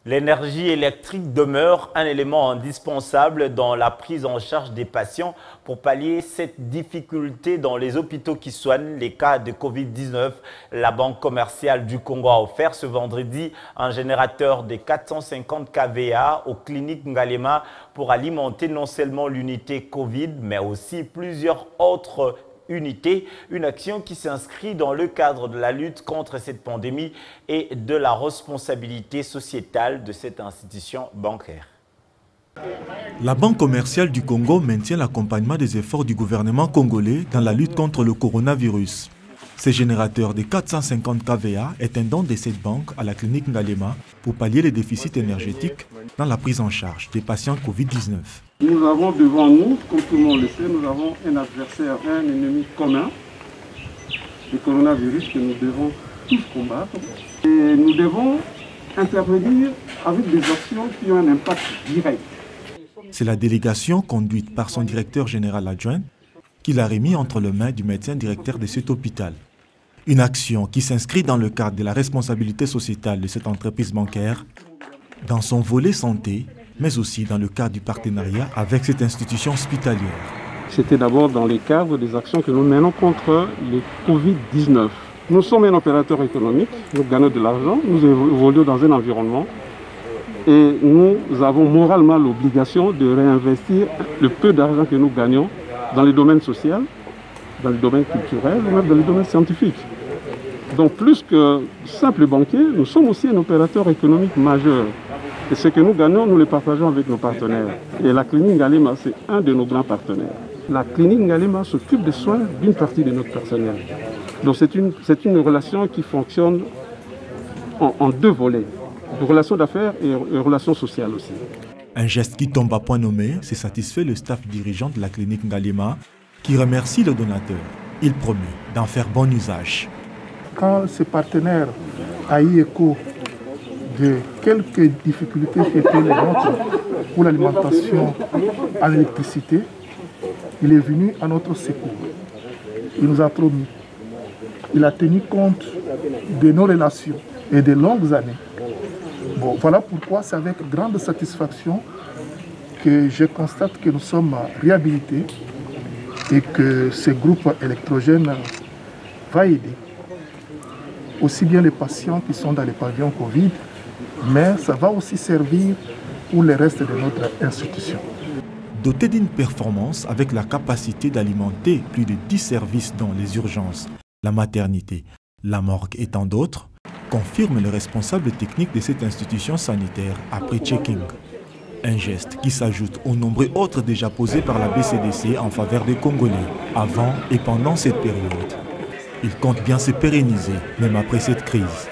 L'énergie électrique demeure un élément indispensable dans la prise en charge des patients pour pallier cette difficulté dans les hôpitaux qui soignent les cas de Covid-19. La Banque commerciale du Congo a offert ce vendredi un générateur de 450 kVA aux cliniques Ngalema pour alimenter non seulement l'unité Covid, mais aussi plusieurs autres unité, une action qui s'inscrit dans le cadre de la lutte contre cette pandémie et de la responsabilité sociétale de cette institution bancaire. La Banque commerciale du Congo maintient l'accompagnement des efforts du gouvernement congolais dans la lutte contre le coronavirus. Ce générateur de 450 kVA est un don de cette banque à la clinique Ngalema pour pallier les déficits énergétiques dans la prise en charge des patients Covid-19. Nous avons devant nous, comme tout le monde le sait, nous avons un adversaire, un ennemi commun, le coronavirus que nous devons tous combattre. Et nous devons intervenir avec des actions qui ont un impact direct. C'est la délégation conduite par son directeur général adjoint qui l'a remis entre les mains du médecin directeur de cet hôpital. Une action qui s'inscrit dans le cadre de la responsabilité sociétale de cette entreprise bancaire, dans son volet santé, mais aussi dans le cadre du partenariat avec cette institution hospitalière. C'était d'abord dans le cadre des actions que nous menons contre le Covid-19. Nous sommes un opérateur économique, nous gagnons de l'argent, nous évoluons dans un environnement et nous avons moralement l'obligation de réinvestir le peu d'argent que nous gagnons dans le domaine social, dans le domaine culturel ou même dans le domaine scientifique. Donc plus que simple banquier, nous sommes aussi un opérateur économique majeur. Et ce que nous gagnons, nous le partageons avec nos partenaires. Et la clinique Ngalema, c'est un de nos grands partenaires. La clinique Ngalema s'occupe des soins d'une partie de notre personnel. Donc c'est une relation qui fonctionne en deux volets. Une relation d'affaires et une relation sociale aussi. Un geste qui tombe à point nommé, c'est satisfait le staff dirigeant de la clinique Ngalema qui remercie le donateur. Il promet d'en faire bon usage. Quand ce partenaire a eu écho de quelques difficultés qui étaient les nôtres pour l'alimentation à l'électricité, il est venu à notre secours. Il nous a promis. Il a tenu compte de nos relations et de longues années. Bon, voilà pourquoi c'est avec grande satisfaction que je constate que nous sommes réhabilités et que ce groupe électrogène va aider aussi bien les patients qui sont dans les pavillons Covid, mais ça va aussi servir pour le reste de notre institution. Doté d'une performance avec la capacité d'alimenter plus de 10 services dont les urgences, la maternité, la morgue et tant d'autres, confirme le responsable technique de cette institution sanitaire après checking. Un geste qui s'ajoute aux nombreux autres déjà posés par la BCDC en faveur des Congolais avant et pendant cette période. Il compte bien se pérenniser, même après cette crise.